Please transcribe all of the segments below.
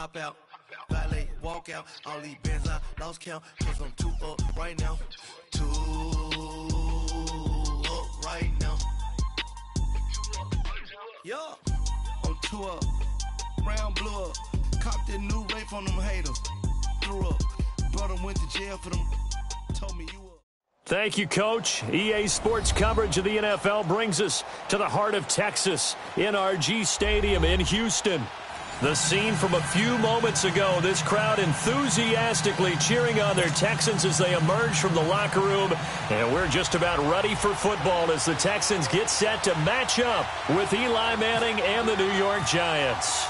hop out, valet, walk out. All these bands I lost count, cause I'm too up right now. Too up right now. Yeah, I'm too up. Brown blew up. Copped that new rape on them haters. Threw up. Brother went to jail for them. Told me you up. Thank you, Coach. EA Sports coverage of the NFL brings us to the heart of Texas, NRG Stadium in Houston. The scene from a few moments ago, this crowd enthusiastically cheering on their Texans as they emerge from the locker room. And we're just about ready for football as the Texans get set to match up with Eli Manning and the New York Giants.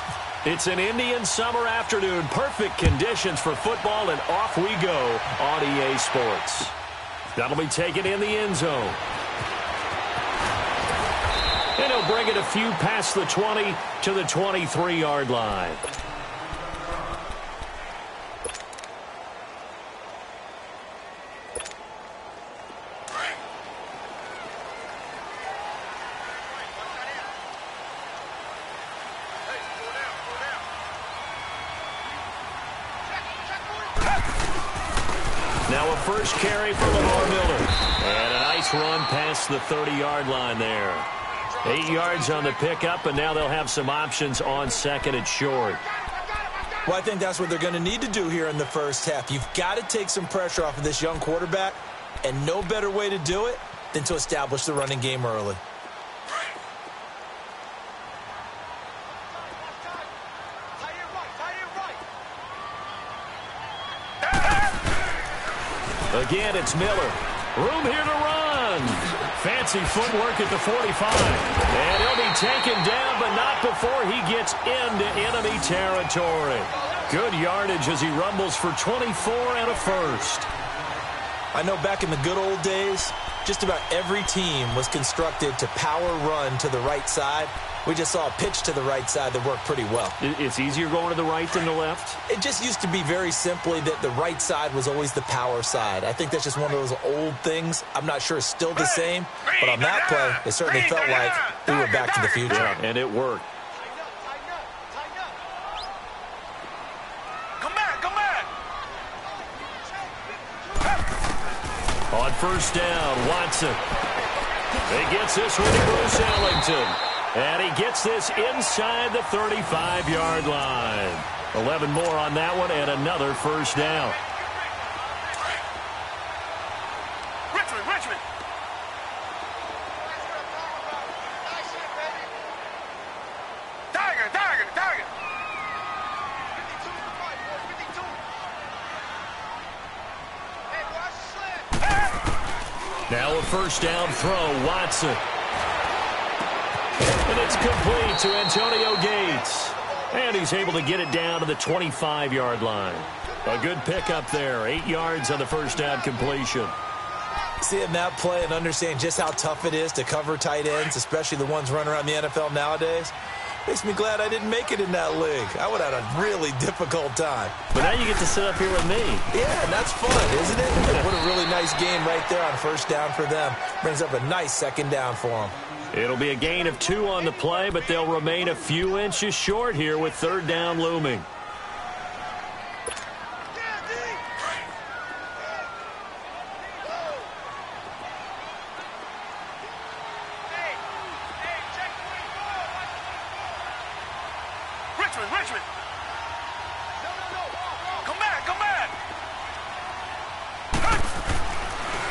It's an Indian summer afternoon, perfect conditions for football, and off we go on EA Sports. That'll be taken in the end zone. And he'll bring it a few past the 20 to the 23-yard line. Now a first carry for Lamar Miller. And a nice run past the 30-yard line there. 8 yards on the pickup, and now they'll have some options on second and short. Well, I think that's what they're going to need to do here in the first half. You've got to take some pressure off of this young quarterback, and no better way to do it than to establish the running game early. Again, it's Miller. Room here to run. Fancy footwork at the 45. And he'll be taken down, but not before he gets into enemy territory. Good yardage as he rumbles for 24 and a first. I know back in the good old days, just about every team was constructed to power run to the right side. We just saw a pitch to the right side that worked pretty well. It's easier going to the right than the left? It just used to be very simply that the right side was always the power side. I think that's just one of those old things. I'm not sure it's still the same, but on that play, it certainly felt like we were back to the future. Yeah, and it worked. On first down, Watson. He gets this one to Bruce Ellington. And he gets this inside the 35-yard line. 11 more on that one and another first down. Richmond. Tiger. Now a first down throw, Watson. And it's complete to Antonio Gates. And he's able to get it down to the 25-yard line. A good pickup there. 8 yards on the first down completion. Seeing that play and understanding just how tough it is to cover tight ends, especially the ones running around the NFL nowadays, makes me glad I didn't make it in that league. I would have had a really difficult time. But now you get to sit up here with me. Yeah, and that's fun, isn't it? What a really nice game right there on first down for them. Brings up a nice second down for them. It'll be a gain of 2 on the play, but they'll remain a few inches short here with third down looming. Richmond. Come back.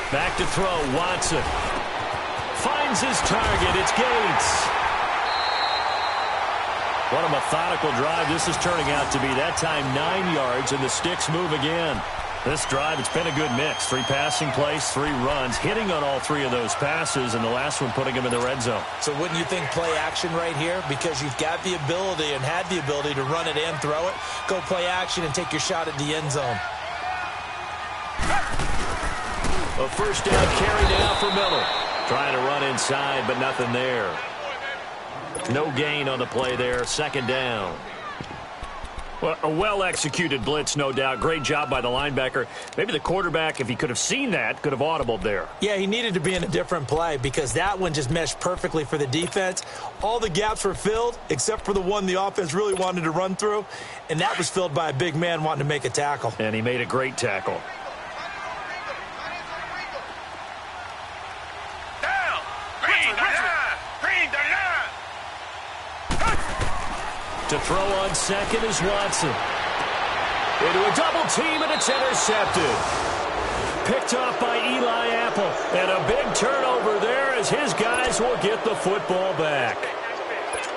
Back to throw, Watson. Finds his target. It's Gates. What a methodical drive this is turning out to be. That time 9 yards, and the sticks move again. This drive, it's been a good mix. 3 passing plays, 3 runs, hitting on all 3 of those passes, and the last one putting him in the red zone. So wouldn't you think play action right here? Because you've got the ability and had the ability to run it and throw it. Go play action and take your shot at the end zone. A first down carry now for Miller. Trying to run inside, but nothing there. No gain on the play there. Second down. Well, a well-executed blitz, no doubt. Great job by the linebacker. Maybe the quarterback, if he could have seen that, could have audibled there. Yeah, he needed to be in a different play because that one just meshed perfectly for the defense. All the gaps were filled except for the one the offense really wanted to run through, and that was filled by a big man wanting to make a tackle. And he made a great tackle. Down. Green, To throw on second is Watson. Into a double team, and it's intercepted. Picked off by Eli Apple. And a big turnover there as his guys will get the football back.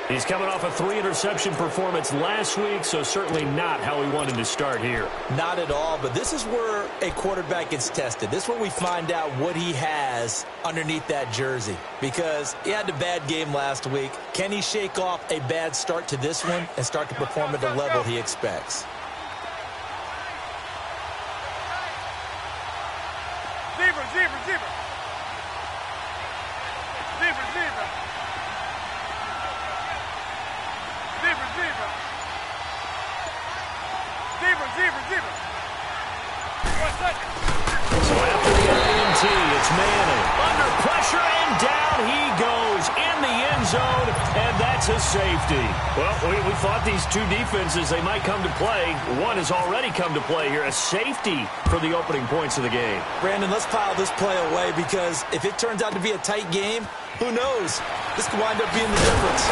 He's coming off a 3-interception performance last week, so certainly not how he wanted to start here. Not at all, but this is where a quarterback gets tested. This is where we find out what he has underneath that jersey. Because he had a bad game last week. Can he shake off a bad start to this one and start to perform at the level he expects? Zebra. So after the INT, it's Manning. Under pressure, and down he goes in the end zone, and that's a safety. Well, we thought these two defenses, they might come to play. One has already come to play here, a safety for the opening points of the game. Brandon, let's pile this play away because if it turns out to be a tight game, who knows? This could wind up being the difference.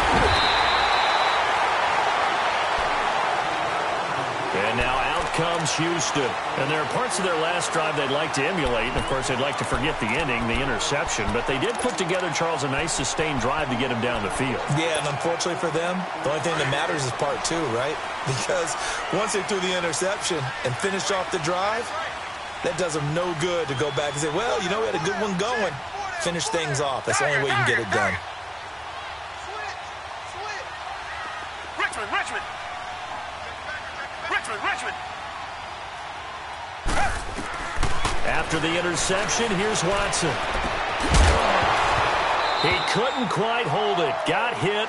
And now out comes Houston. And there are parts of their last drive they'd like to emulate. And, of course, they'd like to forget the ending, the interception. But they did put together, Charles, a nice sustained drive to get him down the field. Yeah, and unfortunately for them, the only thing that matters is part two, right? Because once they threw the interception and finished off the drive, that does them no good to go back and say, well, you know, we had a good one going. Finish things off. That's the only way you can get it done. Richmond. After the interception, here's Watson. He couldn't quite hold it. Got hit.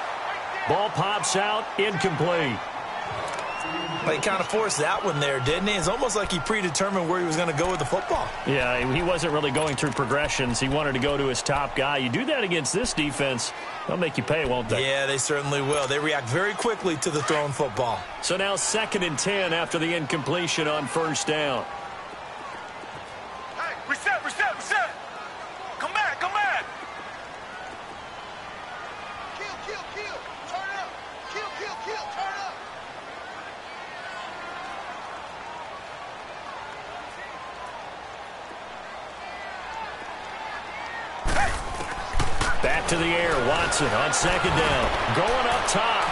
Ball pops out. Incomplete. He kind of forced that one there, didn't he? It's almost like he predetermined where he was going to go with the football. Yeah, he wasn't really going through progressions. He wanted to go to his top guy. You do that against this defense, they'll make you pay, won't they? Yeah, they certainly will. They react very quickly to the thrown football. So now 2nd and 10 after the incompletion on first down. Hey, reset. Come back. Kill. Turn up. Kill. Turn up. Back to the air. Watson on 2nd down. Going up top.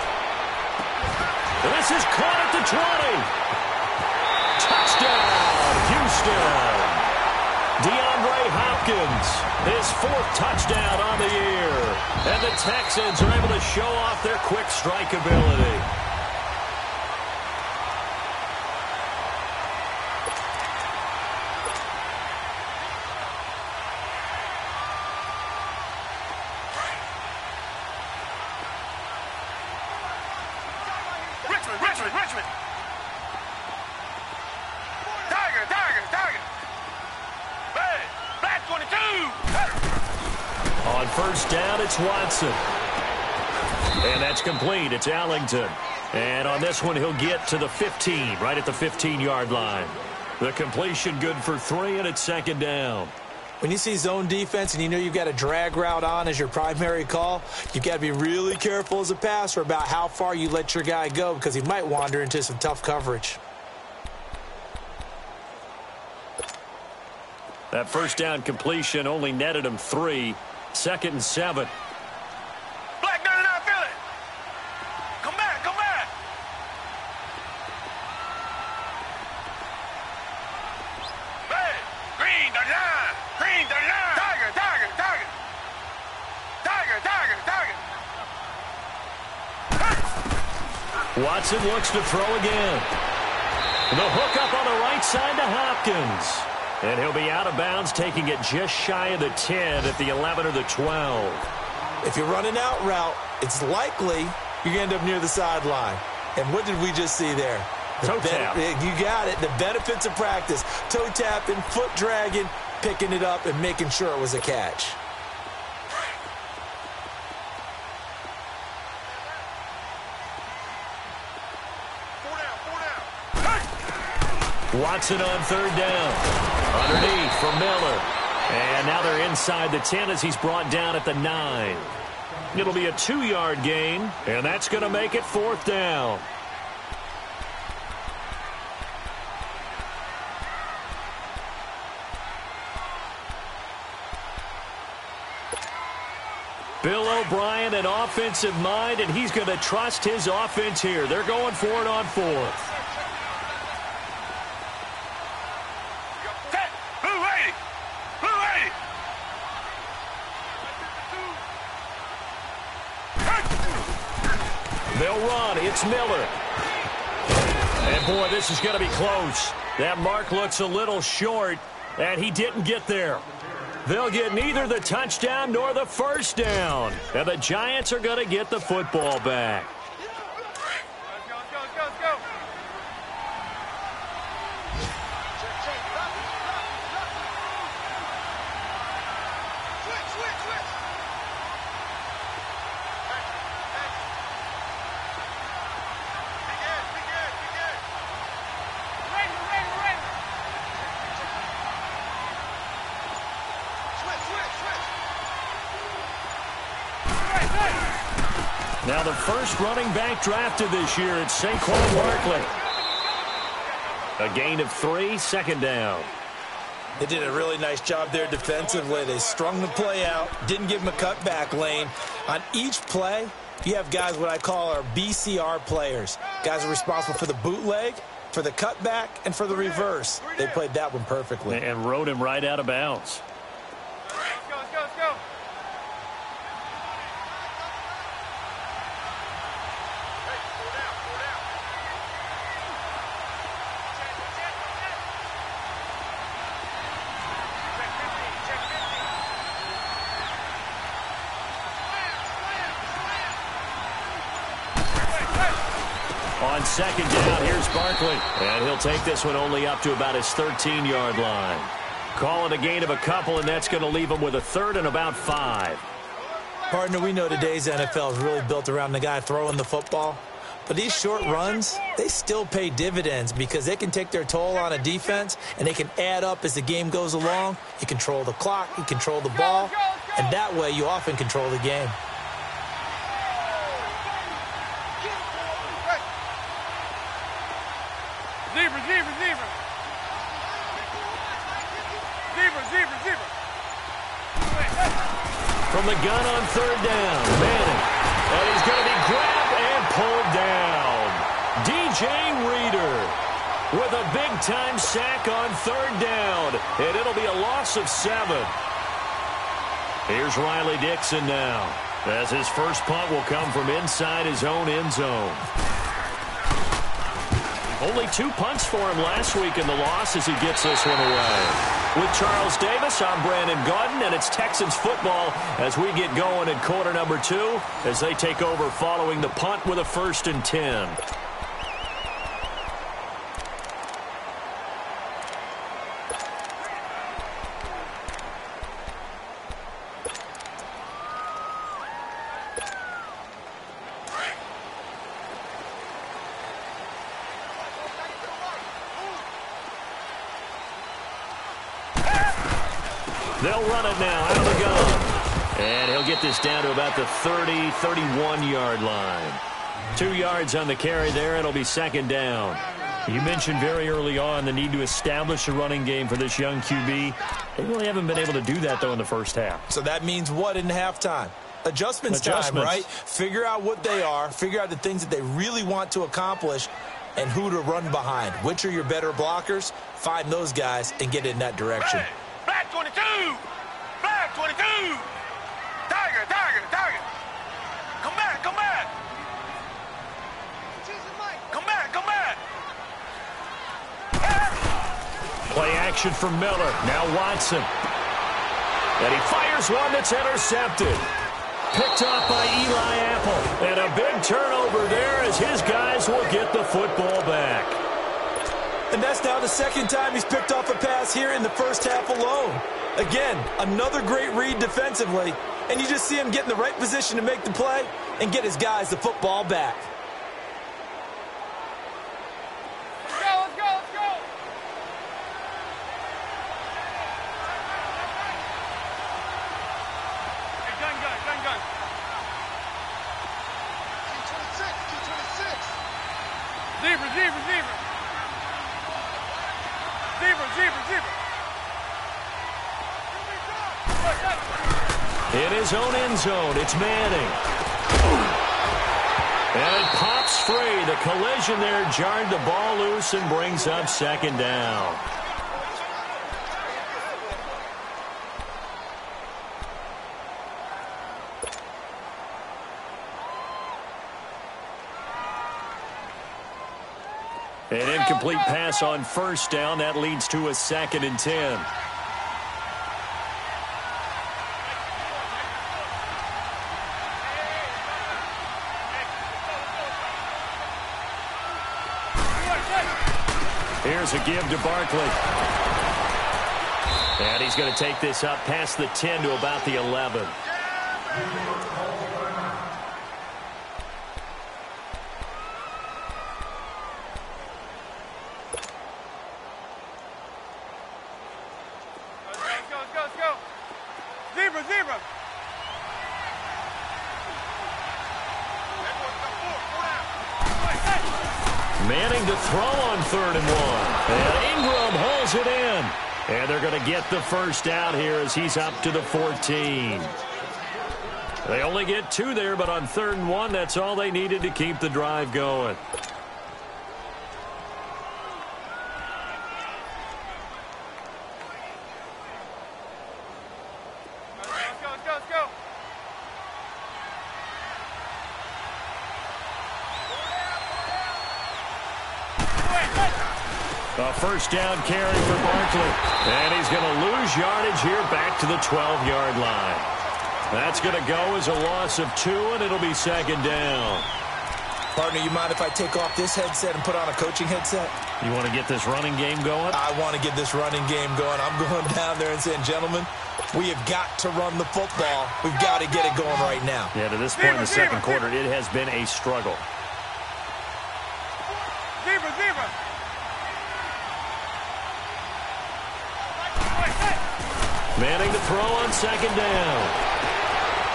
This is caught at the 20. Touchdown, Houston. DeAndre Hopkins, his 4th touchdown on the year. And the Texans are able to show off their quick strike ability. Richmond. Tiger. Hey, Black 22. On first down, it's Watson. And that's complete. It's Allington. And on this one, he'll get to the 15, right at the 15-yard line. The completion good for 3, and it's 2nd down. When you see zone defense and you know you've got a drag route on as your primary call, you've got to be really careful as a passer about how far you let your guy go because he might wander into some tough coverage. That first down completion only netted him 3. 2nd and 7. Black 99, feel it. Come back. Hey, Green 39. Tiger. Watson looks to throw again. The hook up on the right side to Hopkins. And he'll be out of bounds, taking it just shy of the 10 at the 11 or the 12. If you're running out route, it's likely you're going to end up near the sideline. And what did we just see there? Toe tap. You got it. The benefits of practice. Toe tapping, foot dragging, picking it up, and making sure it was a catch. Watson on third down. Underneath for Miller. And now they're inside the 10 as he's brought down at the 9. It'll be a 2-yard gain, and that's going to make it 4th down. Bill O'Brien, an offensive mind, and he's going to trust his offense here. They're going for it on 4th. They'll run. It's Miller. And, boy, this is going to be close. That mark looks a little short, and he didn't get there. They'll get neither the touchdown nor the first down. And the Giants are going to get the football back. Now the first running back drafted this year, it's Saquon Barkley. A gain of 3, 2nd down. They did a really nice job there defensively. They strung the play out, didn't give him a cutback lane. On each play, you have guys what I call our BCR players. Guys are responsible for the bootleg, for the cutback, and for the reverse. They played that one perfectly. And rode him right out of bounds. Let's go. On 2nd down, here's Barkley. And he'll take this one only up to about his 13-yard line. Call it a gain of a couple, and that's going to leave him with a 3rd and about 5. Partner, we know today's NFL is really built around the guy throwing the football. But these short runs, they still pay dividends because they can take their toll on a defense, and they can add up as the game goes along. You control the clock, you control the ball, and that way you often control the game. Zebra. From the gun on 3rd down, Manning. And he's going to be grabbed and pulled down. DJ Reader with a big-time sack on 3rd down. And it'll be a loss of 7. Here's Riley Dixon now, as his first punt will come from inside his own end zone. Only 2 punts for him last week in the loss as he gets this one away. With Charles Davis, I'm Brandon Gaudin, and it's Texans football as we get going in quarter number 2 as they take over following the punt with a 1st and 10. They'll run it now out of the gun. And he'll get this down to about the 30, 31-yard line. 2 yards on the carry there. It'll be 2nd down. You mentioned very early on the need to establish a running game for this young QB. They really haven't been able to do that, though, in the first half. So that means what in halftime? Adjustments time, right? Figure out what they are. Figure out the things that they really want to accomplish and who to run behind. Which are your better blockers? Find those guys and get in that direction. Hey, Black 22! Black 22! Tiger! Come back! Come back! Play action from Miller. Now Watson. And he fires one that's intercepted. Picked off by Eli Apple. And a big turnover there as his guys will get the football back. And that's now the second time he's picked off a pass here in the first half alone. Again, another great read defensively, and you just see him get in the right position to make the play and get his guys the football back. Let's go. Hey, gun. 226. Zebra. In his own end zone, it's Manning. And it pops free. The collision there jarred the ball loose and brings up second down. An incomplete pass on first down. That leads to a 2nd and 10. Here's a give to Barkley. And he's going to take this up past the 10 to about the 11. Let's go. Zebra. Manning to throw on 3rd and 1. And Ingram holds it in. And they're going to get the first out here as he's up to the 14. They only get 2 there, but on 3rd and 1, that's all they needed to keep the drive going. Let's go. A first down carry for Barkley. And he's going to lose yardage here back to the 12-yard line. That's going to go as a loss of 2, and it'll be 2nd down. Partner, you mind if I take off this headset and put on a coaching headset? You want to get this running game going? I want to get this running game going. I'm going down there and saying, gentlemen, we have got to run the football. We've got to get it going right now. Yeah, to this point in the second quarter, it has been a struggle. Zebra. Manning to throw on 2nd down.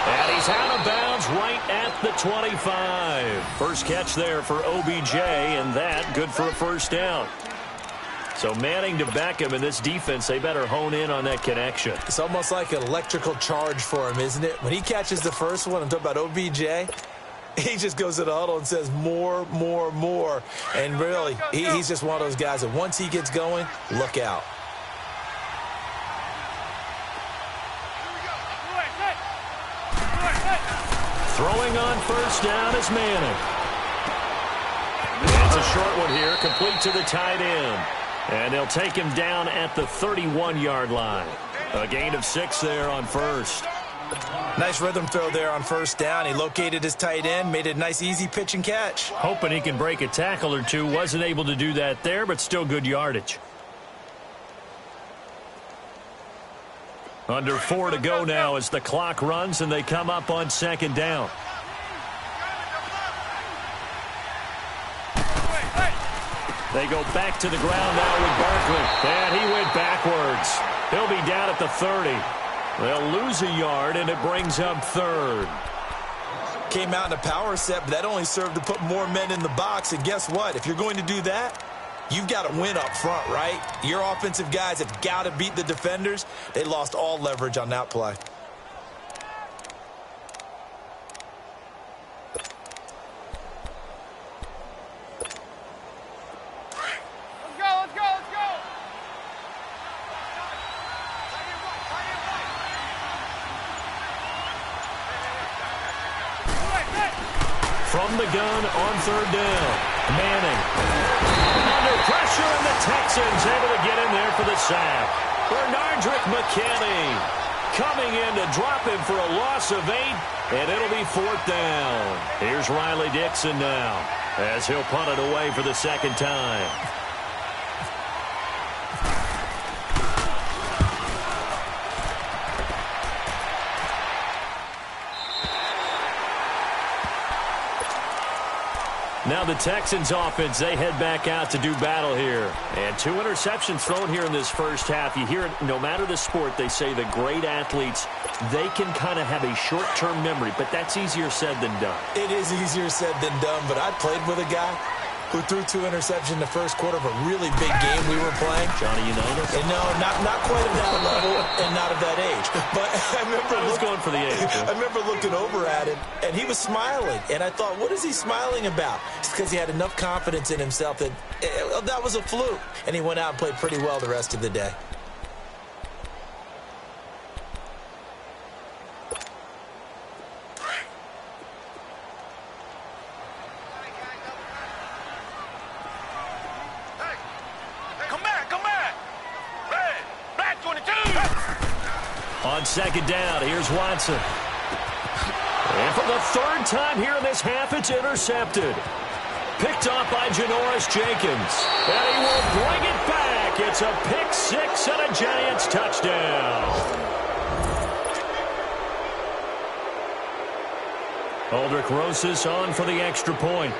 And he's out of bounds right at the 25. First catch there for OBJ, and that good for a first down. So Manning to Beckham in this defense, they better hone in on that connection. It's almost like an electrical charge for him, isn't it? When he catches the first one, I'm talking about OBJ, he just goes to the huddle and says more. And really, he's just one of those guys that once he gets going, look out. Throwing on first down is Manning. It's a short one here, complete to the tight end. And they'll take him down at the 31-yard line. A gain of 6 there on first. Nice rhythm throw there on first down. He located his tight end, made it a nice, easy pitch and catch. Hoping he can break a tackle or two. Wasn't able to do that there, but still good yardage. Under 4 to go now as the clock runs and they come up on 2nd down. They go back to the ground now with Barkley. And he went backwards. He'll be down at the 30. They'll lose a yard, and it brings up 3rd. Came out in a power set, but that only served to put more men in the box. And guess what? If you're going to do that, you've got to win up front, right? Your offensive guys have got to beat the defenders. They lost all leverage on that play. Let's go. From the gun on 3rd down, Manning. Under pressure, and the Texans able to get in there for the sack. Bernardrick McKinney coming in to drop him for a loss of 8, and it'll be 4th down. Here's Riley Dixon now as he'll punt it away for the 2nd time. Now the Texans offense, they head back out to do battle here. And 2 interceptions thrown here in this first half. You hear it, no matter the sport, they say the great athletes, they can kind of have a short-term memory, but that's easier said than done. It is easier said than done, but I played with a guy who threw 2 interceptions in the first quarter of a really big game we were playing. Johnny Unitas? And no, not quite of that level and not of that age. But I was going for the age. I remember looking over at him, and he was smiling. And I thought, what is he smiling about? It's because he had enough confidence in himself that that was a fluke. And he went out and played pretty well the rest of the day. On second down, here's Watson. And for the 3rd time here in this half, it's intercepted. Picked off by Janoris Jenkins. And he will bring it back. It's a pick 6 and a Giants touchdown. Aldrich Rosas on for the extra point.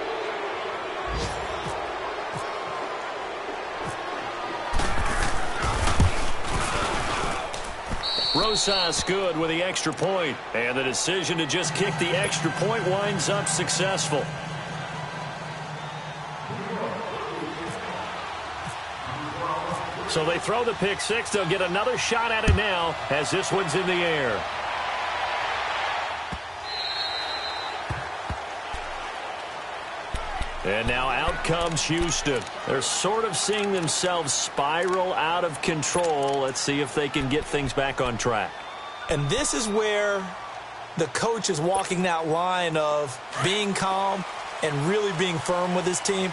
Rosas good with the extra point, and the decision to just kick the extra point winds up successful. So they throw the pick 6. They'll get another shot at it now as this one's in the air. And now out comes Houston. They're sort of seeing themselves spiral out of control. Let's see if they can get things back on track. And this is where the coach is walking that line of being calm and really being firm with his team.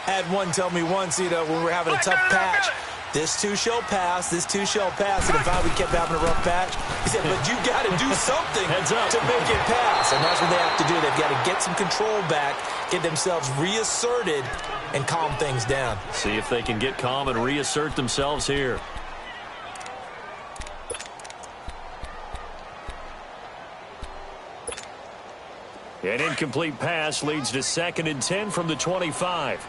I had one tell me once, when we were having a tough patch, this too shall pass, this too shall pass. And if we kept having a rough patch, he said, but you got to do something to make it pass. And that's what they have to do. They've got to get some control back, get themselves reasserted, and calm things down. See if they can get calm and reassert themselves here. An incomplete pass leads to 2nd and 10 from the 25.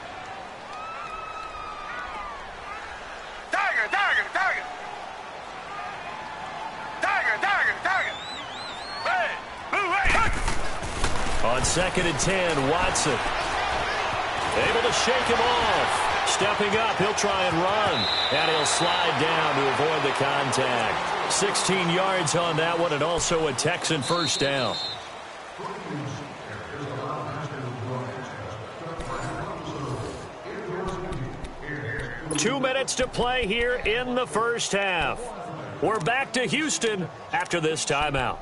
On 2nd and 10, Watson able to shake him off. Stepping up, he'll try and run, and he'll slide down to avoid the contact. 16 yards on that one, and also a Texan first down. Two minutes to play here in the first half. We're back to Houston after this timeout.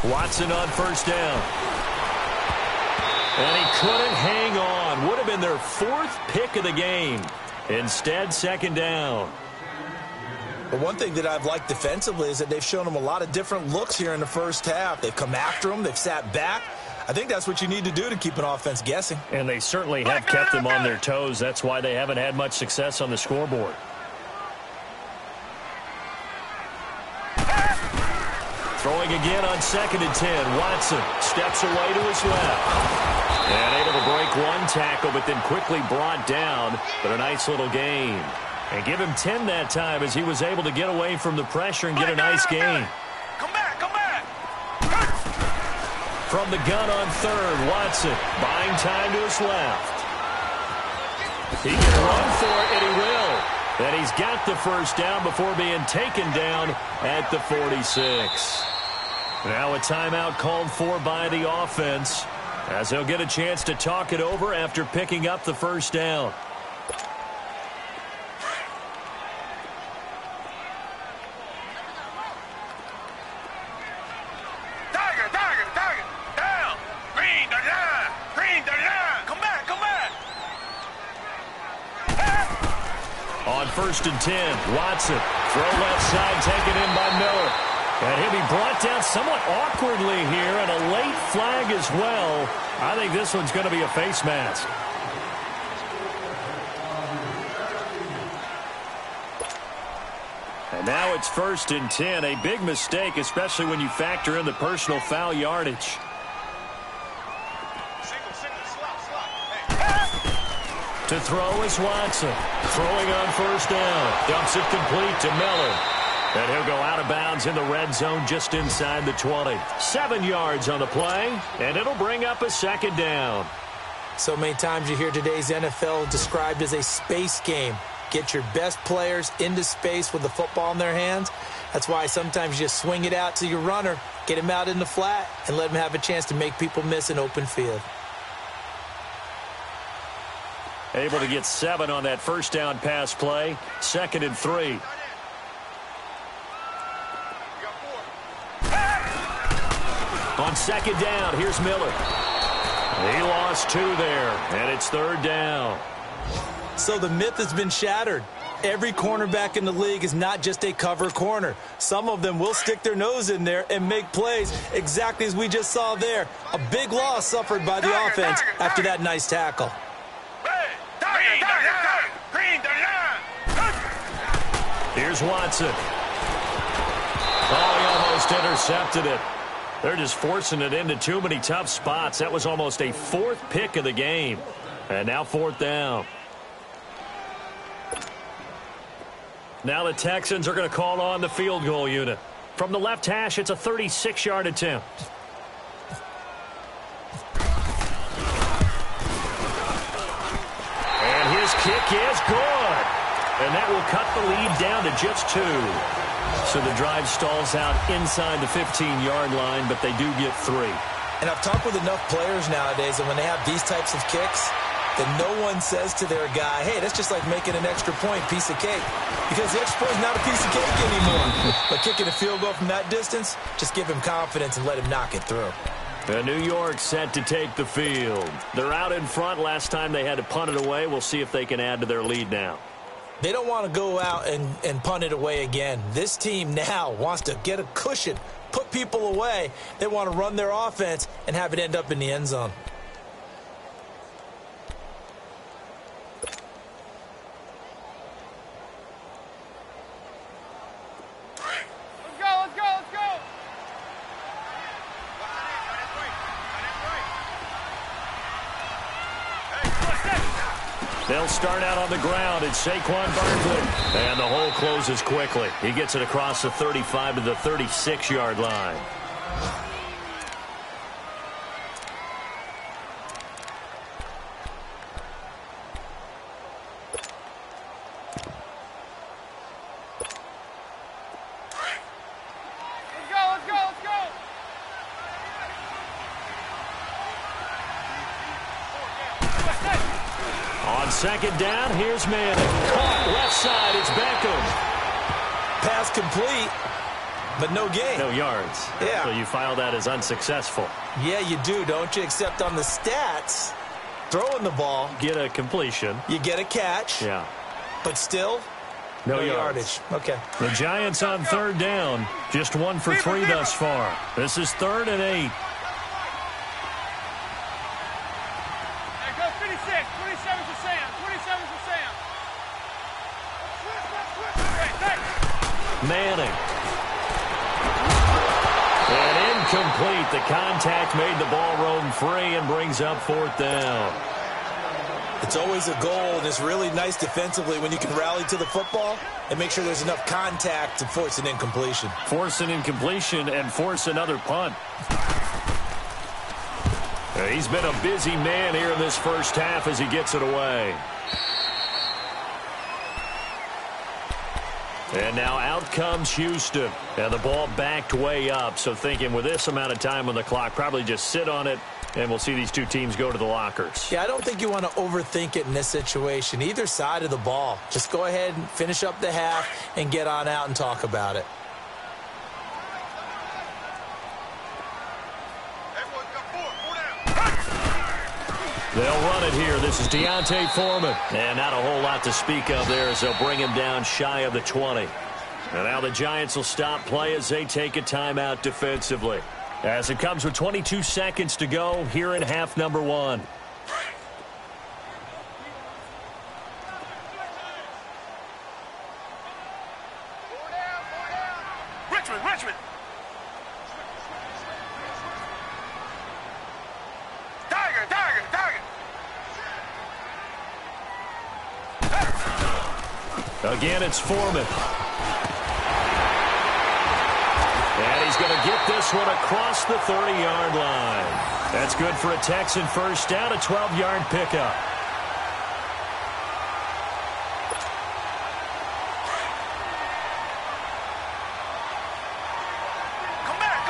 Watson on first down. And he couldn't hang on. Would have been their 4th pick of the game. Instead, 2nd down. But one thing that I've liked defensively is that they've shown them a lot of different looks here in the first half. They've come after them. They've sat back. I think that's what you need to do to keep an offense guessing. And they certainly have kept them on their toes. That's why they haven't had much success on the scoreboard. Throwing again on 2nd and 10. Watson steps away to his left. And able to break one tackle, but then quickly brought down. But a nice little gain. And give him 10 that time as he was able to get away from the pressure and get a nice gain. Come back, come back. From the gun on 3rd, Watson buying time to his left. He can run for it, and he will. And he's got the first down before being taken down at the 46. Now a timeout called for by the offense as they'll get a chance to talk it over after picking up the first down. Tiger, down. Green, the line. Come back. On 1st and 10, Watson, throw left side, taken in by Miller. And he'll be brought down somewhat awkwardly here, and a late flag as well. I think this one's going to be a face mask. And now it's 1st and 10. A big mistake, especially when you factor in the personal foul yardage. To throw is Watson. Throwing on 1st down. Dumps it complete to Miller. And he'll go out of bounds in the red zone just inside the 20. 7 yards on the play, and it'll bring up a 2nd down. So many times you hear today's NFL described as a space game. Get your best players into space with the football in their hands. That's why sometimes you just swing it out to your runner, get him out in the flat, and let him have a chance to make people miss an open field. Able to get 7 on that 1st down pass play. 2nd and 3. On 2nd down, here's Miller. He lost 2 there, and it's 3rd down. So the myth has been shattered. Every cornerback in the league is not just a cover corner. Some of them will stick their nose in there and make plays exactly as we just saw there. A big loss suffered by the offense after that nice tackle. Here's Watson. Oh, he almost intercepted it. They're just forcing it into too many tough spots. That was almost a 4th pick of the game. And now 4th down. Now the Texans are going to call on the field goal unit. From the left hash, it's a 36-yard attempt. And his kick is good. And that will cut the lead down to just 2. So the drive stalls out inside the 15-yard line, but they do get 3. And I've talked with enough players nowadays that when they have these types of kicks, that no one says to their guy, hey, that's just like making an extra point, piece of cake. Because the extra point is not a piece of cake anymore. But kicking a field goal from that distance, just give him confidence and let him knock it through. And New York set to take the field. They're out in front. Last time they had to punt it away. We'll see if they can add to their lead now. They don't want to go out and punt it away again. This team now wants to get a cushion, put people away. They want to run their offense and have it end up in the end zone. They'll start out on the ground. It's Saquon Barkley. And the hole closes quickly. He gets it across the 35 to the 36-yard line. Second down, here's Manning. Caught left side, it's Beckham. Pass complete, but no gain. No yards. Yeah. So you file that as unsuccessful. Yeah, you do, don't you? Except on the stats, throwing the ball. Get a completion. You get a catch. Yeah. But still, no yardage. Okay. The Giants on 3rd down. Just 1 for 3 thus far. This is 3rd and 8. Manning. And incomplete. The contact made the ball roam free and brings up 4th down. It's always a goal, and it's really nice defensively when you can rally to the football and make sure there's enough contact to force an incompletion. Force an incompletion and force another punt. He's been a busy man here in this first half as he gets it away. And now out comes Houston. And the ball backed way up. So thinking with this amount of time on the clock, probably just sit on it, and we'll see these two teams go to the lockers. Yeah, I don't think you want to overthink it in this situation. Either side of the ball. Just go ahead and finish up the half and get on out and talk about it. They'll run it here. This is Deontay Foreman. And not a whole lot to speak of there as they'll bring him down shy of the 20. And now the Giants will stop play as they take a timeout defensively. As it comes with 22 seconds to go here in half number 1. Richmond. Tiger. Again, it's Foreman. And he's going to get this one across the 30-yard line. That's good for a Texan first down, a 12-yard pickup. Come back.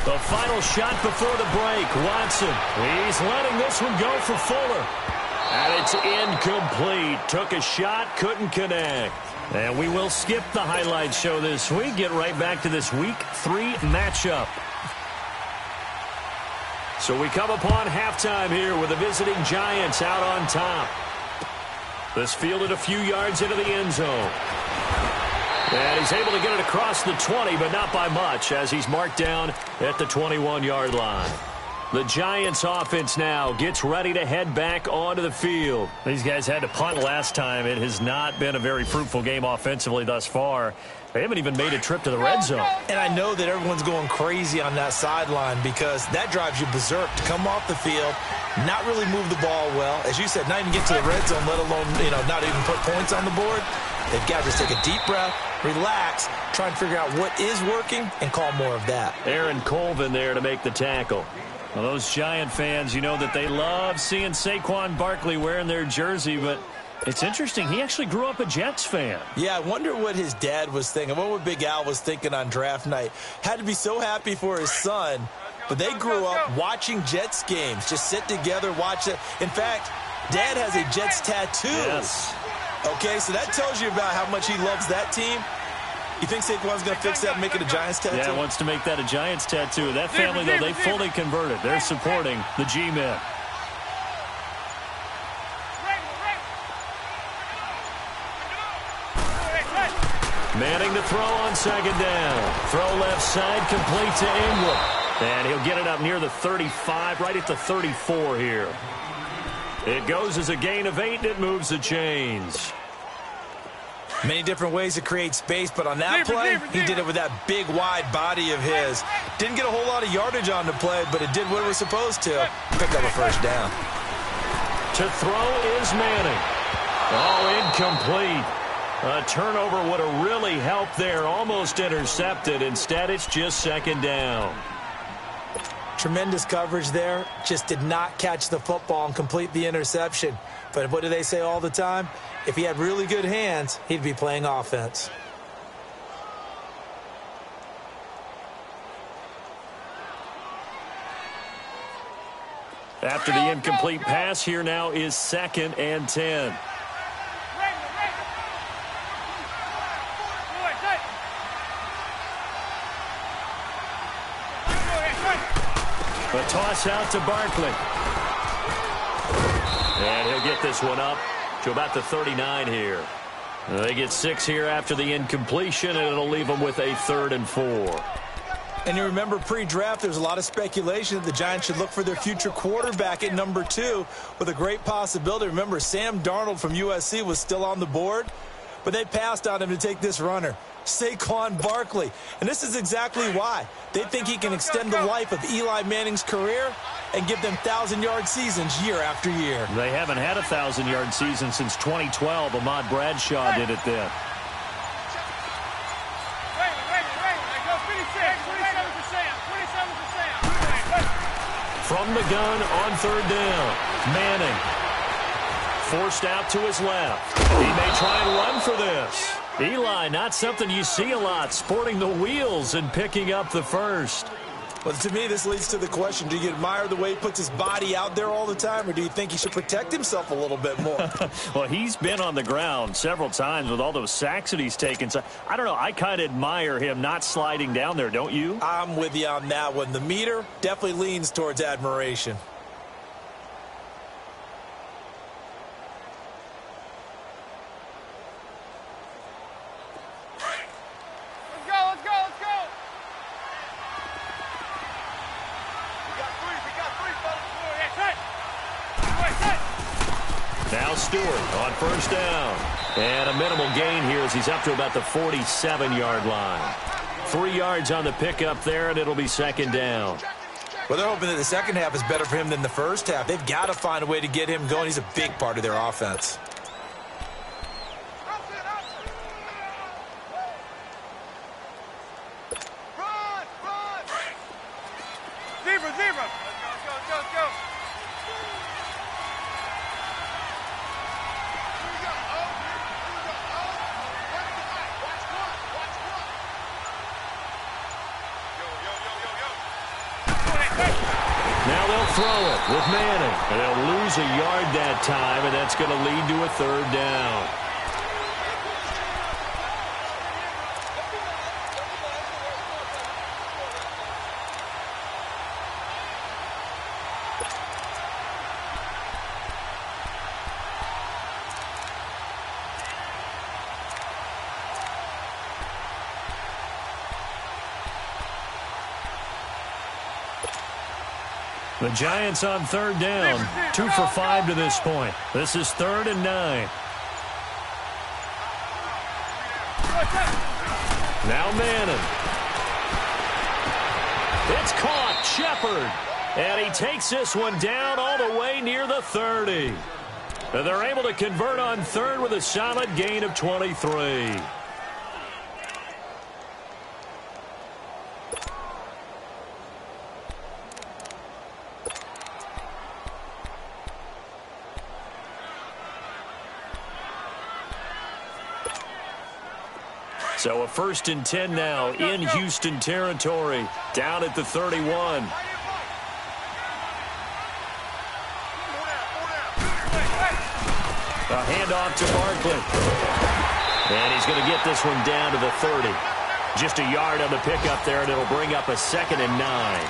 The final shot before the break. Watson. He's letting this one go for Fuller. And it's incomplete. Took a shot, couldn't connect. And we will skip the highlight show this week. Get right back to this Week 3 matchup. So we come upon halftime here with the visiting Giants out on top. This fielded a few yards into the end zone. And he's able to get it across the 20, but not by much, as he's marked down at the 21-yard line. The Giants offense now gets ready to head back onto the field. These guys had to punt last time. It has not been a very fruitful game offensively thus far. They haven't even made a trip to the red zone. And I know that everyone's going crazy on that sideline because that drives you berserk to come off the field, not really move the ball well. As you said, not even get to the red zone, let alone, not even put points on the board. They've got to just take a deep breath, relax, try and figure out what is working, and call more of that. Aaron Colvin there to make the tackle. Well, those Giant fans, you know that they love seeing Saquon Barkley wearing their jersey, but it's interesting. He actually grew up a Jets fan. Yeah, I wonder what his dad was thinking. What Big Al was thinking on draft night. Had to be so happy for his son, but they grew up watching Jets games. Just sit together, watch it. In fact, Dad has a Jets tattoo. Yes. Okay, so that tells you about how much he loves that team. You think Saquon's going to fix that and make it a Giants tattoo? Yeah, wants to make that a Giants tattoo. That family, though, they fully converted. They're supporting the G-Men. Manning to throw on second down. Throw left side, complete to Ingram. And he'll get it up near the 35, right at the 34 here. It goes as a gain of 8, and it moves the chains. Many different ways to create space, but on that play, he did it with that big, wide body of his. Didn't get a whole lot of yardage on the play, but it did what it was supposed to. Picked up a first down. To throw is Manning. Oh, incomplete. A turnover would have really helped there. Almost intercepted. Instead, it's just second down. Tremendous coverage there. Just did not catch the football and complete the interception. But what do they say all the time? If he had really good hands, he'd be playing offense. After the incomplete pass, here now is 2nd and 10. A toss out to Barkley. And he'll get this one up to about the 39 here. They get 6 here after the incompletion, and it'll leave them with a 3rd and 4. And you remember pre-draft, there's a lot of speculation that the Giants should look for their future quarterback at number 2 with a great possibility. Remember, Sam Darnold from USC was still on the board, but they passed on him to take this runner, Saquon Barkley. And this is exactly why. They think he can extend the life of Eli Manning's career and give them 1,000-yard seasons year after year. They haven't had a 1,000-yard season since 2012. Ahmad Bradshaw did it then. From the gun on 3rd down, Manning forced out to his left. He may try and run for this. Eli, not something you see a lot, sporting the wheels and picking up the first. Well, to me, this leads to the question, do you admire the way he puts his body out there all the time, or do you think he should protect himself a little bit more? Well, he's been on the ground several times with all those sacks that he's taken. So, I don't know, I kind of admire him not sliding down there, don't you? I'm with you on that one. The meter definitely leans towards admiration. Now Stewart on first down. And a minimal gain here as he's up to about the 47-yard line. 3 yards on the pickup there, and it'll be second down. Well, they're hoping that the second half is better for him than the first half. They've got to find a way to get him going. He's a big part of their offense. Now they'll throw it with Manning. And they'll lose a yard that time, and that's going to lead to a third down. The Giants on third down. 2 for 5 to this point. This is 3rd and 9. Now Manning. It's caught. Shepard. And he takes this one down all the way near the 30. And they're able to convert on third with a solid gain of 23. So a 1st and 10 now in Houston territory, down at the 31. A handoff to Barkley. And he's going to get this one down to the 30. Just a yard on the pickup there, and it'll bring up a 2nd and 9.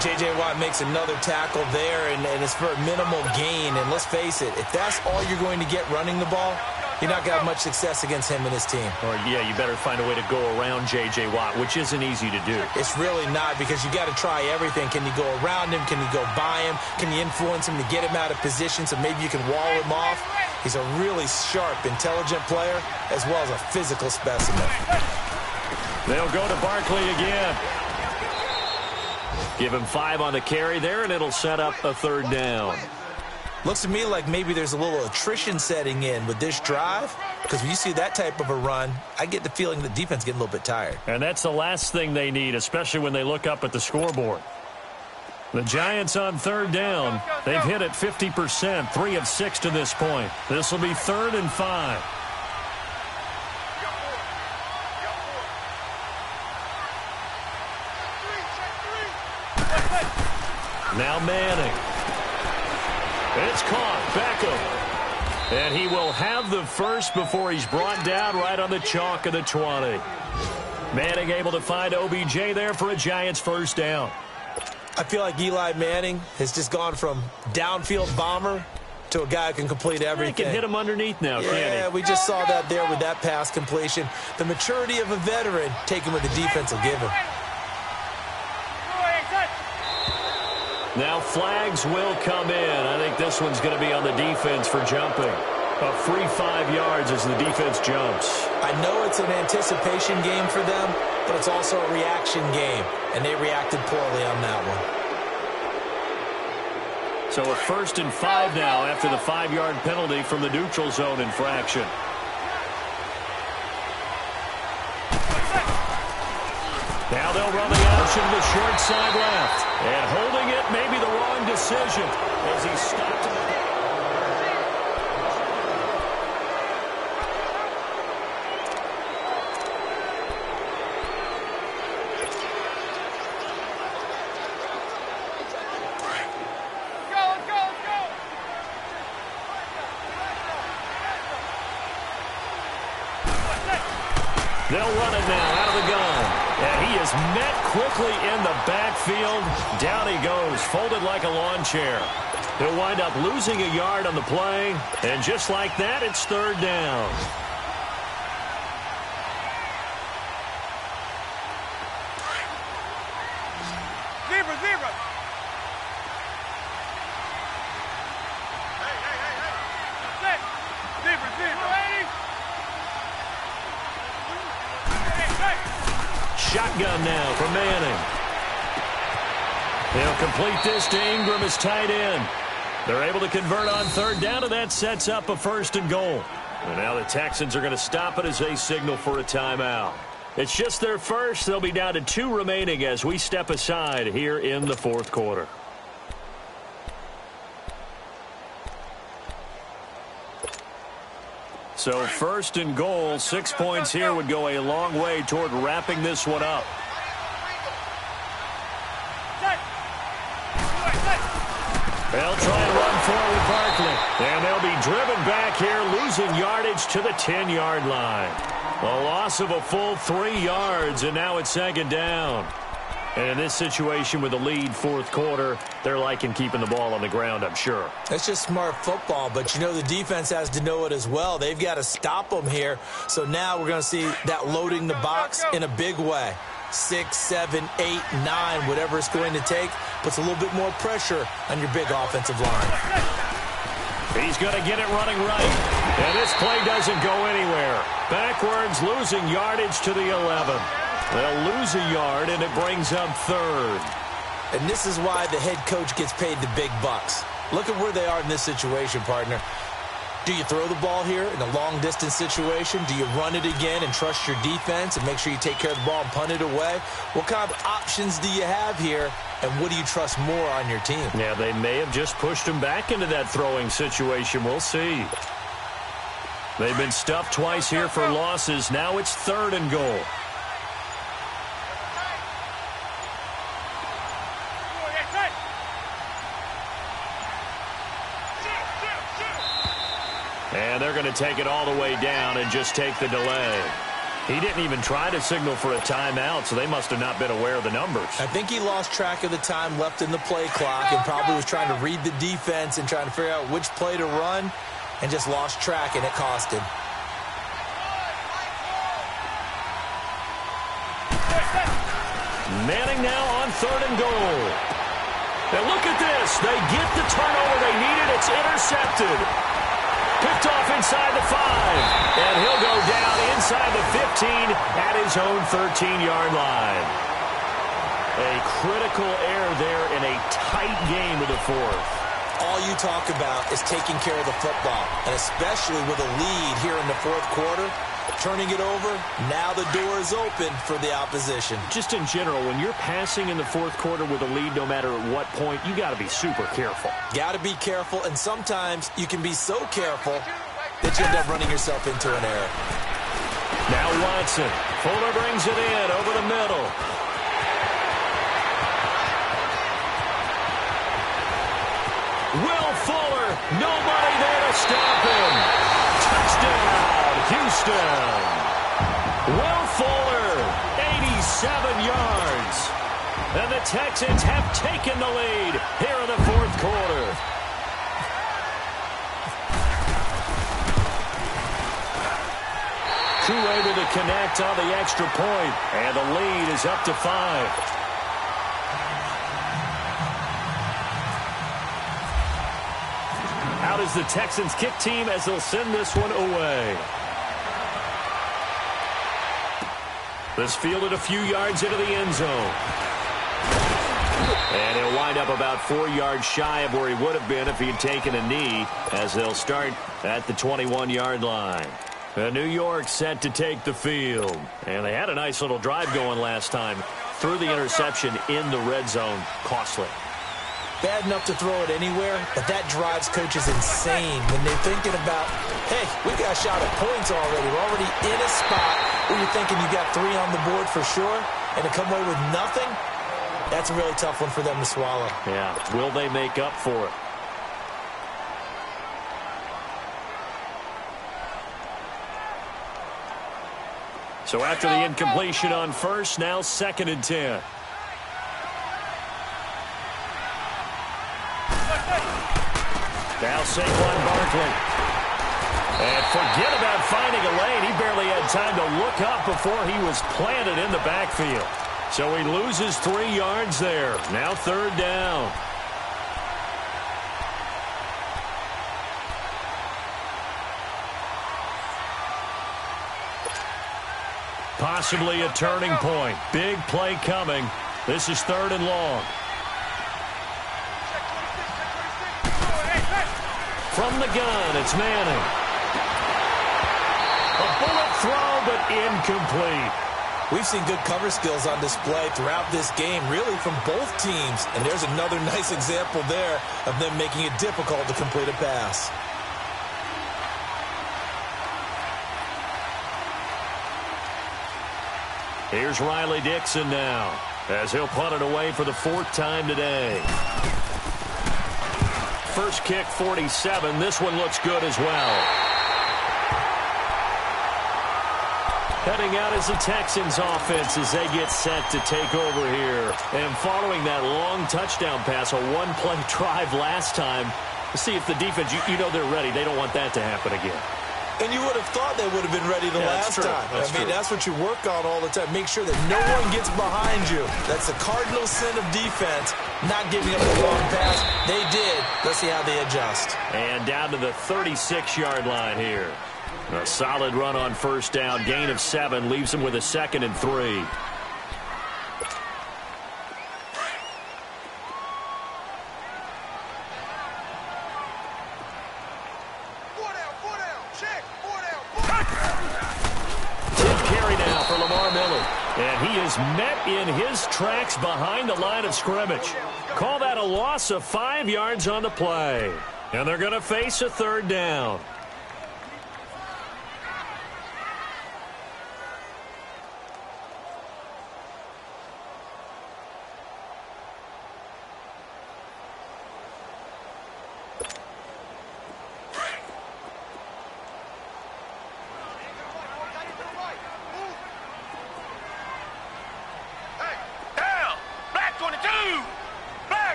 J.J. Watt makes another tackle there, and it's for a minimal gain. And let's face it, if that's all you're going to get running the ball, you're not going to have much success against him and his team. Or, yeah, you better find a way to go around J.J. Watt, which isn't easy to do. It's really not, because you got to try everything. Can you go around him? Can you go by him? Can you influence him to get him out of position so maybe you can wall him off? He's a really sharp, intelligent player, as well as a physical specimen. They'll go to Barkley again. Give him 5 on the carry there, and it'll set up a 3rd down. Looks to me like maybe there's a little attrition setting in with this drive, because when you see that type of a run, I get the feeling the defense getting a little bit tired. And that's the last thing they need, especially when they look up at the scoreboard. The Giants on 3rd down. They've hit it 50%, 3 of 6 to this point. This will be 3rd and 5. Now Manning. It's caught. Beckham. And he will have the first before he's brought down right on the chalk of the 20. Manning able to find OBJ there for a Giants 1st down. I feel like Eli Manning has just gone from downfield bomber to a guy who can complete everything. He can hit him underneath now, can't he? Yeah, we just saw that there with that pass completion. The maturity of a veteran taking what the defense will give him. Now flags will come in. I think this one's going to be on the defense for jumping. A free 5 yards as the defense jumps. I know it's an anticipation game for them, but it's also a reaction game, and they reacted poorly on that one. So a 1st and 5 now after the 5-yard penalty from the neutral zone infraction. Now they'll run the option to the short side left. And holding it may be the wrong decision as he stopped it. They'll run it now out of the gun. And he is met quickly in the backfield. Down he goes, folded like a lawn chair. He'll wind up losing a yard on the play. And just like that, it's 3rd down. shotgun now for Manning. He'll complete this to Ingram as tight end. They're able to convert on third down, and that sets up a 1st and goal. And now the Texans are going to stop it as they signal for a timeout. It's just their first. They'll be down to 2 remaining as we step aside here in the 4th quarter. So 1st and goal, 6 points here would go a long way toward wrapping this one up. They'll try and run forward Barkley. And they'll be driven back here, losing yardage to the 10-yard line. A loss of a full 3 yards, and now it's 2nd down. And in this situation with the lead 4th quarter, they're liking keeping the ball on the ground, I'm sure. That's just smart football, but you know the defense has to know it as well. They've got to stop them here. So now we're going to see that loading the box in a big way. 6, 7, 8, 9, whatever it's going to take, puts a little bit more pressure on your big offensive line. He's going to get it running right. And this play doesn't go anywhere. Backwards, losing yardage to the 11. They'll lose a yard, and it brings up 3rd. And this is why the head coach gets paid the big bucks. Look at where they are in this situation, partner. Do you throw the ball here in a long-distance situation? Do you run it again and trust your defense and make sure you take care of the ball and punt it away? What kind of options do you have here, and what do you trust more on your team? Yeah, they may have just pushed him back into that throwing situation. We'll see. They've been stuffed twice here for losses. Now it's 3rd and goal. And they're going to take it all the way down and just take the delay. He didn't even try to signal for a timeout, so they must have not been aware of the numbers. I think he lost track of the time left in the play clock and probably was trying to read the defense and trying to figure out which play to run and just lost track, and it cost him. Manning now on 3rd and goal. And look at this. They get the turnover they needed. It's intercepted. Picked off inside the 5. And he'll go down inside the 15 at his own 13-yard line. A critical error there in a tight game of the 4th. All you talk about is taking care of the football, and especially with a lead here in the 4th quarter, turning it over, now the door is open for the opposition. Just in general, when you're passing in the 4th quarter with a lead, no matter at what point, you got to be super careful. Got to be careful, and sometimes you can be so careful that you end up running yourself into an error. Now Watson. Fuller brings it in over the middle. Will Fuller, nobody there to stop him. Touchdown, Houston. Will Fuller, 87 yards. And the Texans have taken the lead here in the 4th quarter. Crew able to connect on the extra point, and the lead is up to 5. Out is the Texans kick team as they'll send this one away. This fielded a few yards into the end zone. And he'll wind up about 4 yards shy of where he would have been if he had taken a knee, as they'll start at the 21-yard line. New York set to take the field. And they had a nice little drive going last time. Threw the interception in the red zone. Costly. Bad enough to throw it anywhere, but that drives coaches insane when they're thinking about, hey, we got a shot at points already. We're already in a spot where you're thinking you got 3 on the board for sure, and to come away with nothing, that's a really tough one for them to swallow. Yeah, will they make up for it? So after the incompletion on first, now 2nd and 10. Now Saquon Barkley. And forget about finding a lane. He barely had time to look up before he was planted in the backfield. So he loses 3 yards there. Now 3rd down. Possibly a turning point. Big play coming. This is 3rd and long. From the gun, it's Manning. A bullet throw, but incomplete. We've seen good cover skills on display throughout this game, really from both teams. And there's another nice example there of them making it difficult to complete a pass. Here's Riley Dixon now, as he'll punt it away for the 4th time today. First kick, 47. This one looks good as well. Heading out is the Texans offense as they get set to take over here. And following that long touchdown pass, a one-play drive last time, to see if the defense, you know they're ready. They don't want that to happen again. And you would have thought they would have been ready the last time. That's what you work on all the time. Make sure that no one gets behind you. That's the cardinal sin of defense, not giving up the long pass. They did. Let's see how they adjust. And down to the 36-yard line here. A solid run on first down. Gain of 7 leaves him with a 2nd and 3. And he is met in his tracks behind the line of scrimmage. Call that a loss of 5 yards on the play. And they're going to face a 3rd down.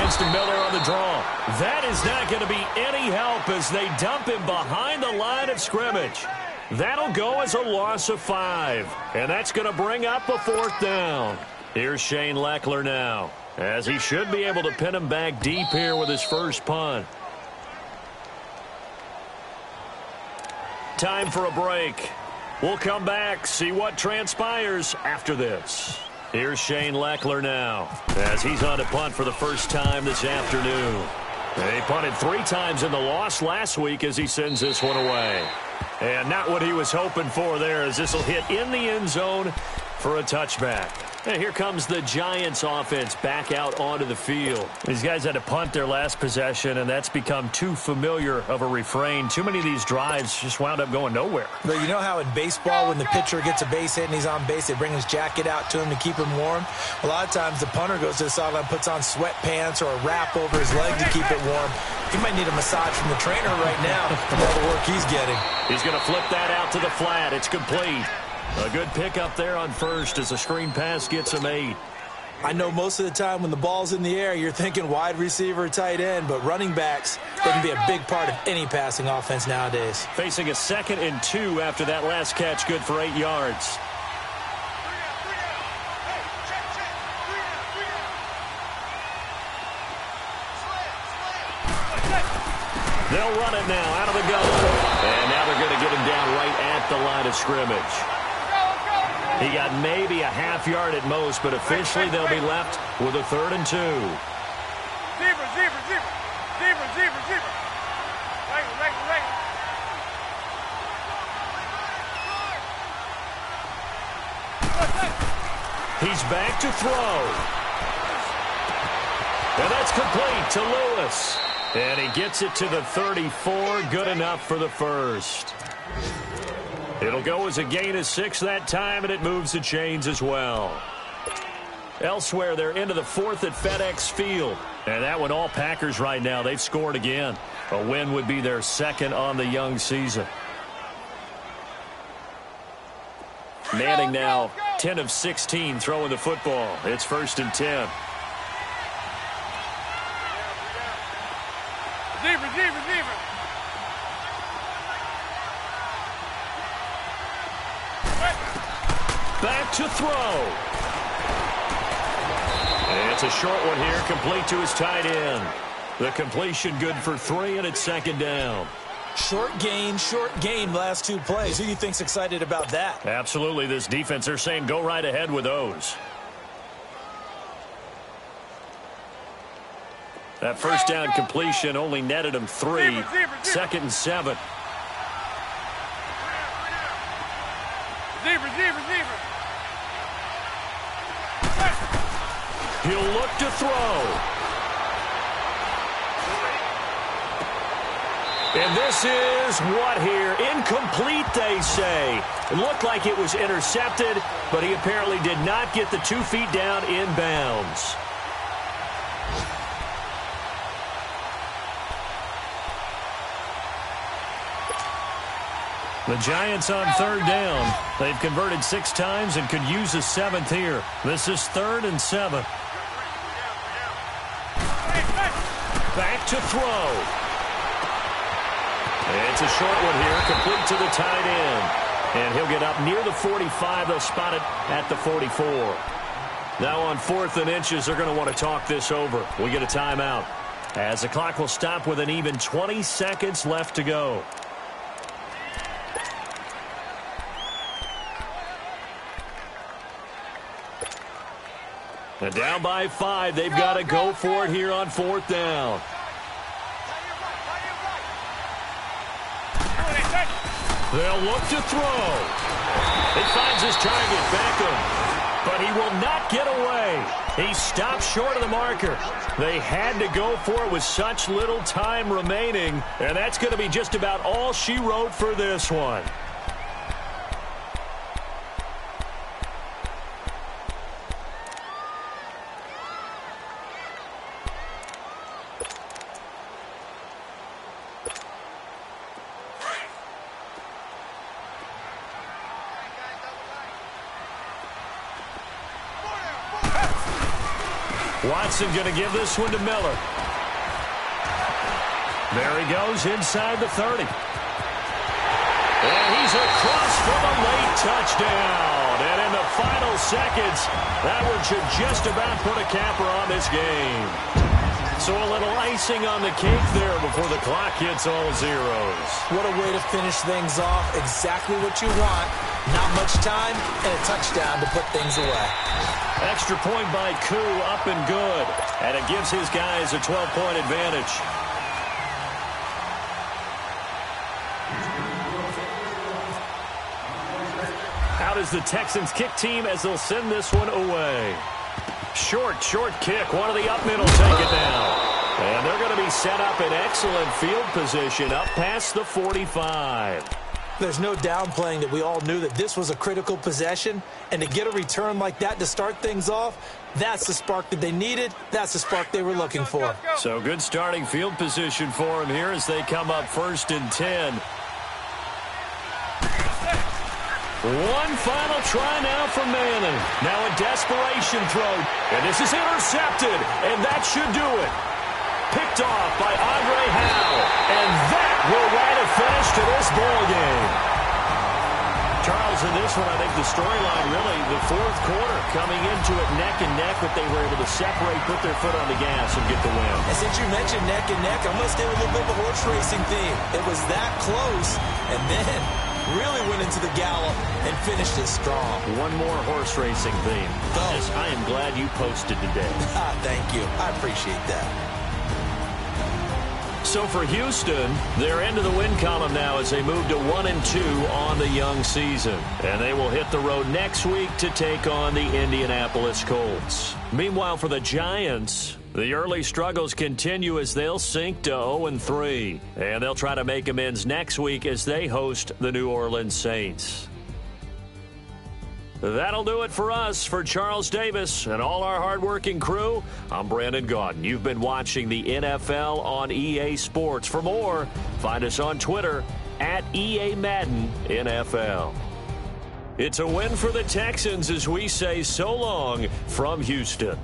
To Miller on the draw. That is not going to be any help as they dump him behind the line of scrimmage. That'll go as a loss of 5. And that's going to bring up a 4th down. Here's Shane Leckler now, as he should be able to pin him back deep here with his first punt. Time for a break. We'll come back, see what transpires after this. Here's Shane Leckler now, as he's on to punt for the first time this afternoon. He punted 3 times in the loss last week as he sends this one away. And not what he was hoping for there, as this will hit in the end zone for a touchback. And here comes the Giants offense back out onto the field. These guys had to punt their last possession, and that's become too familiar of a refrain. Too many of these drives just wound up going nowhere. But you know how in baseball, when the pitcher gets a base hit and he's on base, they bring his jacket out to him to keep him warm? A lot of times the punter goes to the sideline, puts on sweatpants or a wrap over his leg to keep it warm. He might need a massage from the trainer right now from all the work he's getting. He's going to flip that out to the flat. It's complete. A good pickup there on first as a screen pass gets him 8. I know most of the time when the ball's in the air, you're thinking wide receiver, tight end, but running backs can be a big part of any passing offense nowadays. Facing a 2nd and 2 after that last catch, good for 8 yards. They'll run it now out of the gun. And now they're going to get him down right at the line of scrimmage. He got maybe a half yard at most, but officially they'll be left with a 3rd and 2. He's back to throw. And that's complete to Lewis. And he gets it to the 34. Good enough for the first. It'll go as a gain of 6 that time, and it moves the chains as well. Elsewhere, they're into the 4th at FedEx Field. And that one, all Packers right now. They've scored again. A win would be their 2nd on the young season. Manning now 10 of 16 throwing the football. It's 1st and 10. Receiver. Back to throw. And it's a short one here, complete to his tight end. The completion good for 3, and it's 2nd down. Short gain, last 2 plays. Who do you think's excited about that? Absolutely. This defense, they're saying go right ahead with those. That first down completion only netted him 3. Second and 7. Receiver. He'll look to throw. And this is what here? Incomplete, they say. It looked like it was intercepted, but he apparently did not get the 2 feet down in bounds. The Giants on third down. They've converted 6 times and could use a 7th here. This is 3rd and 7. Back to throw. It's a short one here, complete to the tight end. And he'll get up near the 45. They'll spot it at the 44. Now on 4th and inches, they're going to want to talk this over. We get a timeout, as the clock will stop with an even 20 seconds left to go. And down by 5, they've got to go for it here on 4th down. They'll look to throw. He finds his target, Beckham, but he will not get away. He stopped short of the marker. They had to go for it with such little time remaining, and that's going to be just about all she wrote for this one. Watson going to give this one to Miller. There he goes inside the 30. And he's across for the late touchdown. And in the final seconds, that one should just about put a capper on this game. So a little icing on the cake there before the clock hits all zeros. What a way to finish things off. Exactly what you want. Not much time and a touchdown to put things away. Extra point by Koo, up and good. And it gives his guys a 12-point advantage. Out is the Texans kick team as they'll send this one away. Short kick. One of the up middle take it down. And they're going to be set up in excellent field position up past the 45. There's no downplaying that we all knew that this was a critical possession, and to get a return like that to start things off, that's the spark that they needed. That's the spark they were looking for. So good starting field position for them here as they come up 1st and 10. One final try now from Manning. Now a desperation throw, and this is intercepted, and that should do it. Picked off by Andre Howe, and that will write a finish to this ball game. Charles, in this one, I think the storyline really, the 4th quarter, coming into it neck and neck, but they were able to separate, put their foot on the gas, and get the win. And since you mentioned neck and neck, I'm going to stay with a little bit of a horse racing theme. It was that close, and then really went into the gallop and finished it strong. One more horse racing theme. I am glad you posted today. Thank you. I appreciate that. So for Houston, they're into the win column now as they move to 1-2 on the young season. And they will hit the road next week to take on the Indianapolis Colts. Meanwhile, for the Giants, the early struggles continue as they'll sink to 0-3. And they'll try to make amends next week as they host the New Orleans Saints. That'll do it for us. For Charles Davis and all our hardworking crew, I'm Brandon Gaudin. You've been watching the NFL on EA Sports. For more, find us on Twitter at EA Madden NFL. It's a win for the Texans as we say so long from Houston.